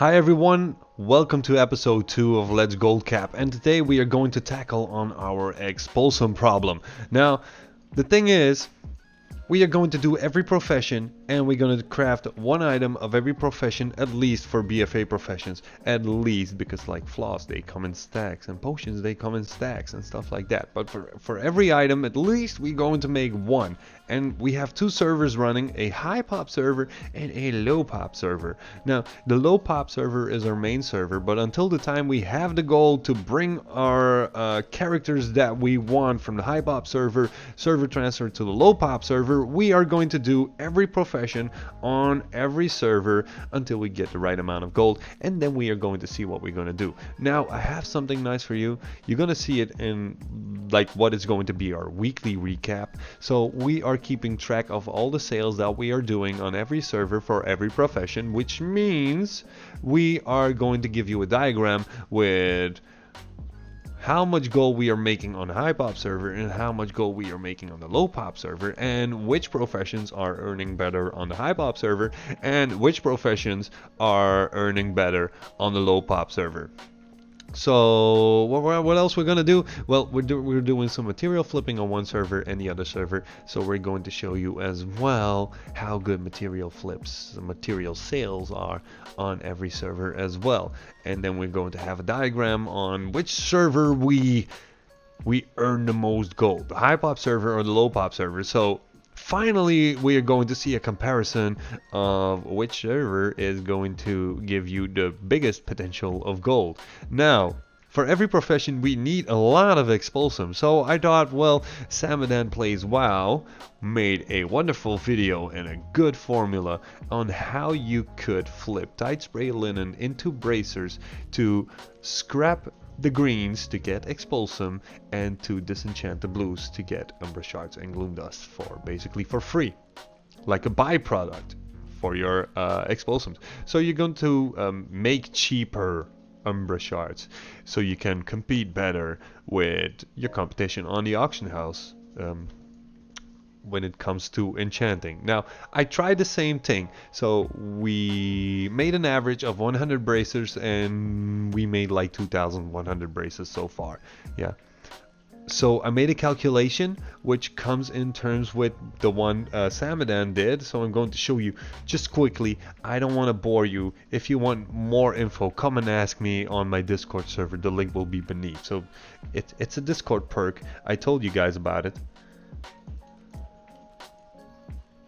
Hi everyone, welcome to episode 2 of Let's Goldcap, and today we are going to tackle on our Expulsom problem. Now, the thing is, we are going to do every profession and we're going to craft one item of every profession, at least for BFA professions, at least, because like flaws they come in stacks and potions they come in stacks and stuff like that. But for every item, at least we're going to make one. And we have two servers running, a high pop server and a low pop server. Now, the low pop server is our main server, but until the time we have the goal to bring our characters that we want from the high pop server transfer to the low pop server, we are going to do every profession on every server until we get the right amount of gold, and then we are going to see what we're going to do. Now, I have something nice for you. You're going to see it in like what is going to be our weekly recap. So we are keeping track of all the sales that we are doing on every server for every profession, which means we are going to give you a diagram with how much gold we are making on the high pop server and how much gold we are making on the low pop server, and which professions are earning better on the high pop server and which professions are earning better on the low pop server. So what else we're gonna do? Well, we're doing some material flipping on one server and the other server, so we're going to show you as well how good material flips, the material sales are on every server as well. And then we're going to have a diagram on which server we earn the most gold, the high pop server or the low pop server. So finally, we are going to see a comparison of which server is going to give you the biggest potential of gold. Now, for every profession, we need a lot of Expulsom. So I thought, well, Samadan Plays WoW made a wonderful video and a good formula on how you could flip tight spray linen into bracers to scrap the greens to get Expulsom and to disenchant the blues to get Umbra Shards and Gloom Dust for basically for free, like a byproduct for your Expulsums. So you're going to make cheaper Umbra Shards so you can compete better with your competition on the auction house when it comes to enchanting. Now, I tried the same thing. So we made an average of 100 bracers and we made like 2,100 bracers so far. Yeah. So I made a calculation which comes in terms with the one Samadan did. So I'm going to show you just quickly. I don't want to bore you. If you want more info, come and ask me on my Discord server. The link will be beneath. So it's a Discord perk. I told you guys about it.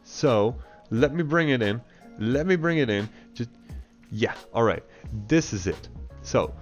So let me bring it in. Just, yeah, all right. This is it. So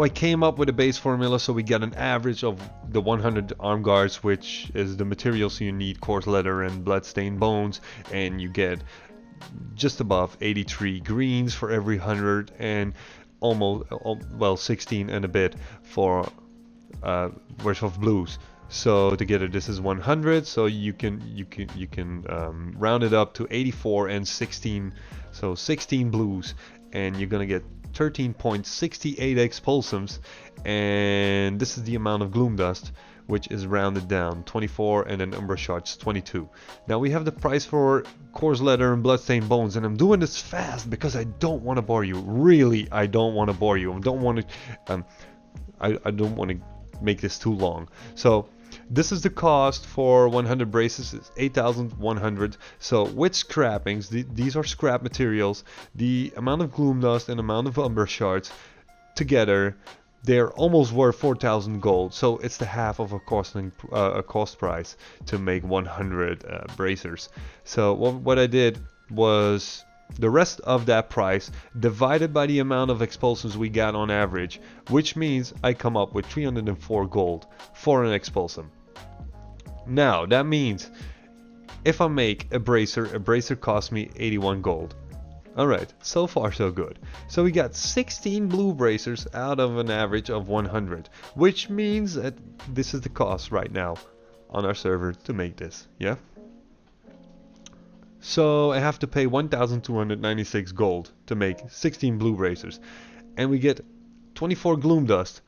I came up with a base formula. So we get an average of the 100 arm guards, which is the materials you need: coarse leather and bloodstained bones, and you get just above 83 greens for every 100, and almost 16 and a bit for worth of blues. So together this is 100, so you can round it up to 84 and 16, so 16 blues, and you're gonna get 13.68 Expulsums, and this is the amount of Gloom Dust, which is rounded down 24, and then Umbra Shards 22. Now we have the price for coarse leather and bloodstained bones, and I'm doing this fast because I don't want to bore you. Really, I don't want to bore you. I don't want to make this too long. So this is the cost for 100 braces. It's 8,100. So with scrappings, these are scrap materials. The amount of Gloom Dust and amount of Umbra Shards together, they're almost worth 4,000 gold. So it's the half of a cost price to make 100 bracers. So what I did was the rest of that price divided by the amount of Expulsums we got on average, which means I come up with 304 gold for an Expulsum. Now that means if I make a bracer costs me 81 gold. Alright, so far so good. So we got 16 blue bracers out of an average of 100, which means that this is the cost right now on our server to make this, yeah? So I have to pay 1,296 gold to make 16 blue bracers, and we get 24 Gloom Dust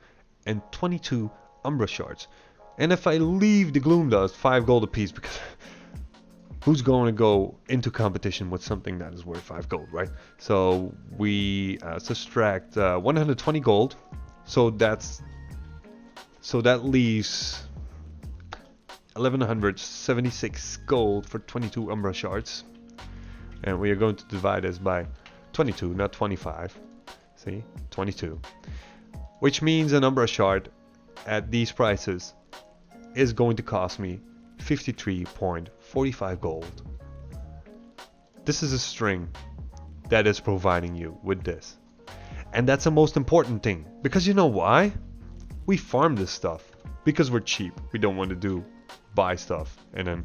and 22 Umbra Shards. And if I leave the Gloom Dust, 5 gold apiece, because who's going to go into competition with something that is worth 5 gold, right? So we subtract 120 gold, so that leaves 1176 gold for 22 Umbra Shards, and we are going to divide this by 22, not 25. See, 22, which means an Umbra Shard at these prices is going to cost me 53.45 gold. This is a string that is providing you with this, and that's the most important thing, because you know why? We farm this stuff because we're cheap. We don't want to buy stuff and then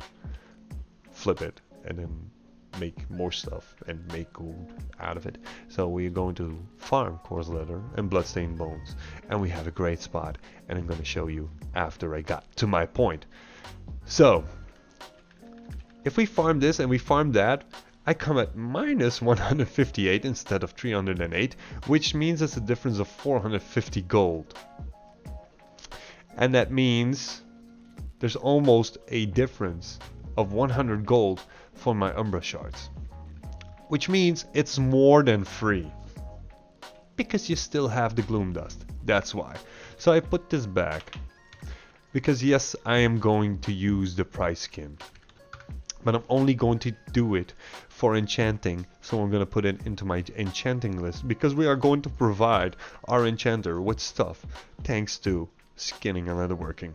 flip it and then make more stuff and make gold out of it. So we're going to farm coarse leather and bloodstained bones, and we have a great spot, and I'm going to show you after I got to my point. So if we farm this and we farm that, I come at minus 158 instead of 308, which means it's a difference of 450 gold. And that means there's almost a difference of 100 gold for my Umbra Shards, which means it's more than free, because you still have the gloom dust. That's why. So I put this back, because yes, I am going to use the price skin, but I'm only going to do it for enchanting. So I'm going to put it into my enchanting list, because we are going to provide our enchanter with stuff thanks to skinning and leatherworking.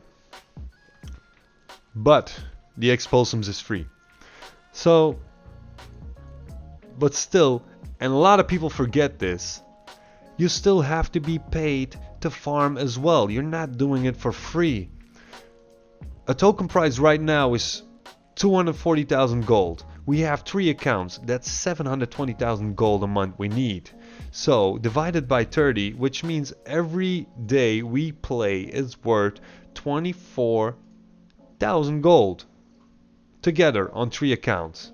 But the Expulsums is free. So, but still, and a lot of people forget this, you still have to be paid to farm as well. You're not doing it for free. A token price right now is 240,000 gold. We have 3 accounts. That's 720,000 gold a month we need. So divided by 30, which means every day we play is worth 24,000 gold together on 3 accounts.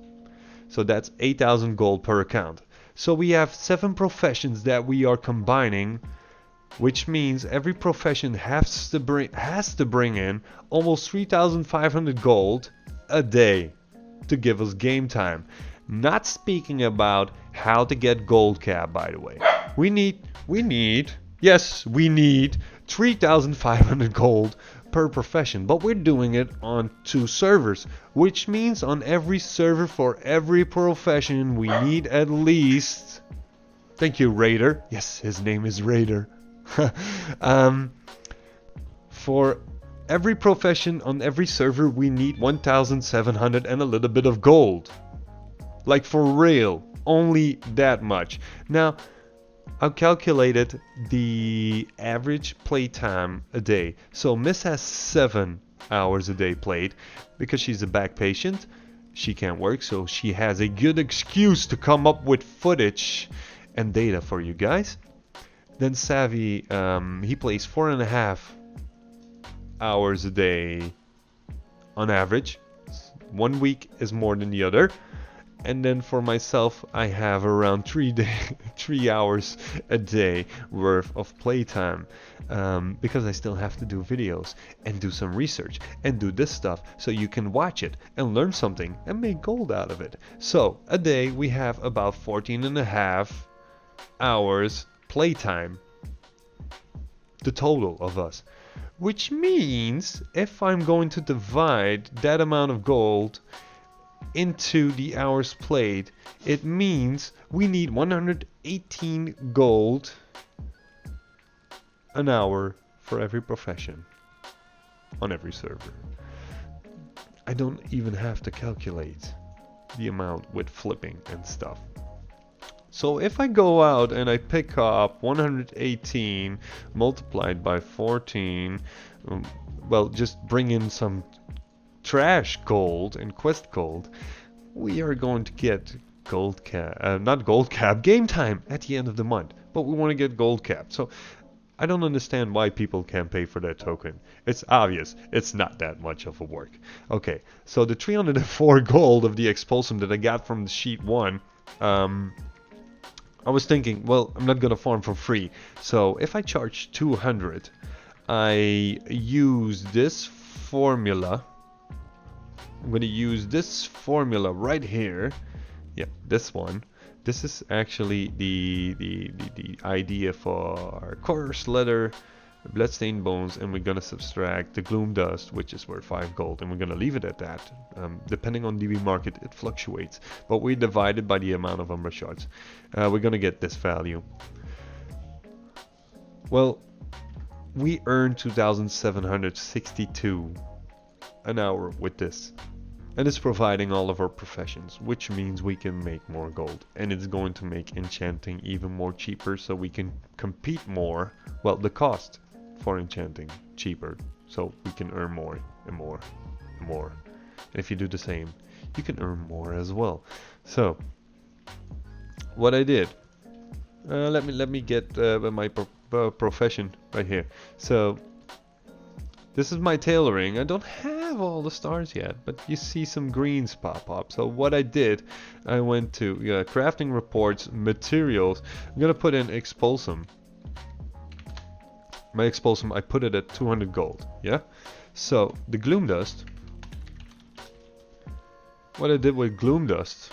So that's 8,000 gold per account. So we have 7 professions that we are combining, which means every profession has to bring in almost 3,500 gold a day to give us game time. Not speaking about how to get Goldcap, by the way. We need 3,500 gold per profession, but we're doing it on 2 servers, which means on every server for every profession we need at least, thank you Raider, yes, his name is Raider, for every profession on every server we need 1,700 and a little bit of gold. Like for real, only that much. Now I've calculated the average playtime a day. So Miss has 7 hours a day played, because she's a back patient. She can't work, so she has a good excuse to come up with footage and data for you guys. Then Savvy, he plays 4.5 hours a day on average. 1 week is more than the other. And then for myself, I have around 3 hours a day worth of playtime, because I still have to do videos and do some research and do this stuff, so you can watch it and learn something and make gold out of it. So a day we have about 14.5 hours playtime, the total of us, which means if I'm going to divide that amount of gold into the hours played, it means we need 118 gold an hour for every profession on every server. I don't even have to calculate the amount with flipping and stuff. So if I go out and I pick up 118 multiplied by 14, well, just bring in some trash gold and quest gold, we are going to get not Goldcap, game time at the end of the month. But we want to get Goldcap. So I don't understand why people can't pay for that token. It's obvious. It's not that much of a work. Okay, so the 304 gold of the Expulsom that I got from the sheet 1, I was thinking, well, I'm not gonna farm for free. So if I charge 200, I use this formula I'm going to use this formula right here. Yeah, this one. This is actually the idea for our coarse leather, bloodstained bones, and we're going to subtract the gloom dust, which is worth 5 gold, and we're going to leave it at that. Depending on dbmarket, it fluctuates, but we divide it by the amount of Umbra Shards. We're going to get this value. Well, we earned 2,762 an hour with this. And it's providing all of our professions, which means we can make more gold. And it's going to make enchanting even more cheaper, so we can compete more. Well, the cost for enchanting cheaper, so we can earn more and more and more. And if you do the same, you can earn more as well. So, what I did, let me get my profession right here. So, this is my tailoring. I don't have all the stars yet, but you see some greens pop up. So what I did, I went to crafting reports, materials. I'm gonna put in Expulsom. My Expulsom, I put it at 200 gold. Yeah. So the gloom dust. What I did with gloom dust,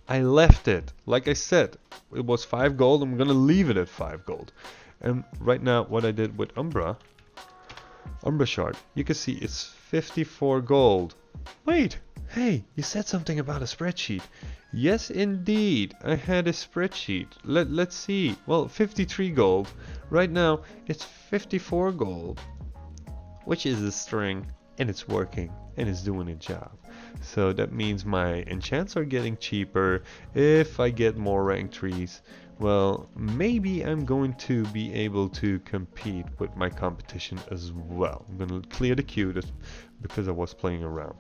I left it. Like I said, it was 5 gold. I'm gonna leave it at 5 gold. And right now, what I did with Umbra Shard, you can see it's 54 gold. Wait, hey, you said something about a spreadsheet. Yes, indeed, I had a spreadsheet. Let's see. Well, 53 gold. Right now, it's 54 gold, which is a string, and it's working, and it's doing its job. So that means my enchants are getting cheaper. If I get more rank trees, well, maybe I'm going to be able to compete with my competition as well. I'm going to clear the queue because I was playing around.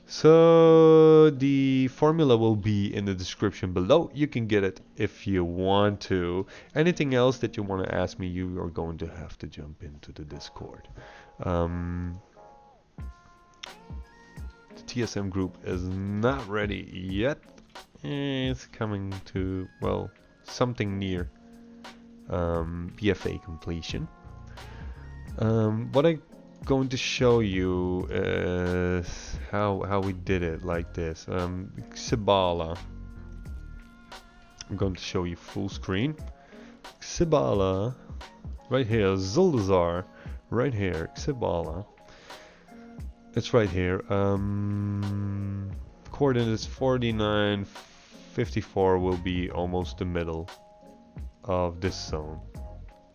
So the formula will be in the description below. You can get it if you want to. Anything else that you want to ask me, you are going to have to jump into the Discord. The TSM group is not ready yet. It's coming to, well, something near BFA completion. What I'm going to show you is how we did it like this. Xibala. I'm going to show you full screen. Xibala, right here. Zuldazar, right here. Xibala. It's right here. Coordinates 49. 54 will be almost the middle of this zone.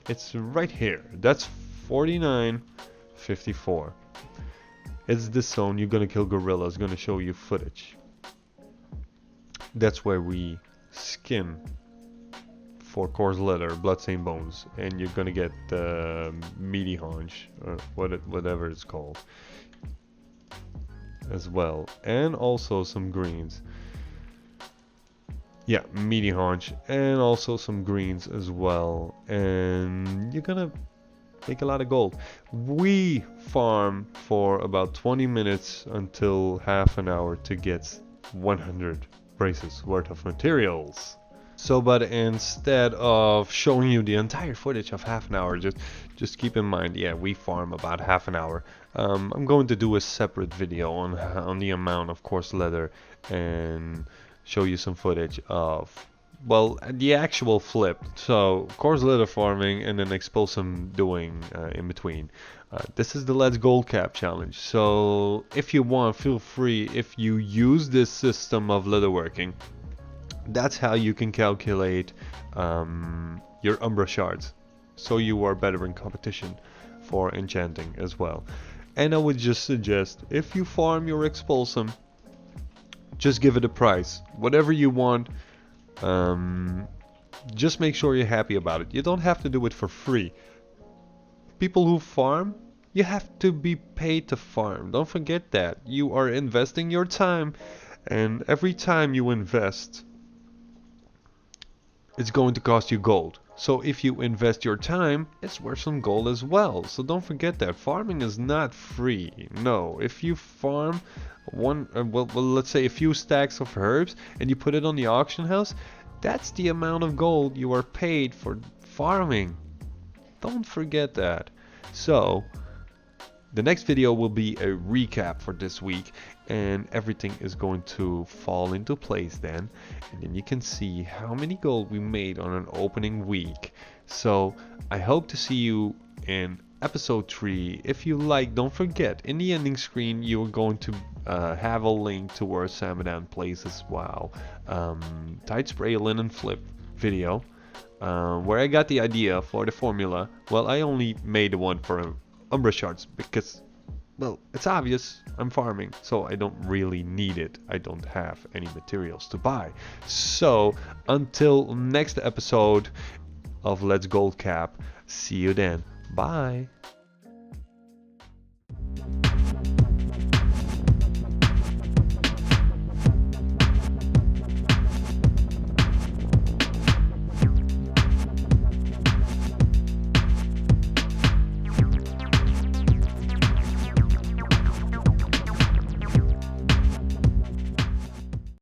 It's right here. That's 49, 54. It's this zone. You're gonna kill gorillas. Gonna show you footage. That's where we skin for coarse leather, bloodstained bones, and you're gonna get the meaty haunch, or whatever it's called, as well, and also some greens. Yeah, meaty haunch, and also some greens as well, and you're gonna make a lot of gold. We farm for about 20 minutes until half an hour to get 100 braces worth of materials. So, but instead of showing you the entire footage of half an hour, just keep in mind, yeah, we farm about half an hour. I'm going to do a separate video on the amount of coarse leather and show you some footage of, well, the actual flip. So coarse leather farming and then Expulsom doing in between. This is the Let's Goldcap challenge. So if you want, feel free. If you use this system of leatherworking, that's how you can calculate your Umbra Shards, so you are better in competition for enchanting as well. And I would just suggest, if you farm your Expulsom, just give it a price, whatever you want. Just make sure you're happy about it. You don't have to do it for free. People who farm, you have to be paid to farm. Don't forget that. You are investing your time, and every time you invest, it's going to cost you gold. So if you invest your time, it's worth some gold as well. So don't forget that farming is not free. No, if you farm one, well, let's say a few stacks of herbs and you put it on the auction house, that's the amount of gold you are paid for farming. Don't forget that. So The next video will be a recap for this week, and everything is going to fall into place then. And then you can see how many gold we made on an opening week. So I hope to see you in episode 3. If you like, don't forget, in the ending screen you're going to have a link to where Samadan plays as WoW. Tide Spray Linen Flip video, where I got the idea for the formula. Well, I only made the one for Umbra Shards because, well, it's obvious I'm farming, so I don't really need it. I don't have any materials to buy. So until next episode of Let's Goldcap, see you then. Bye.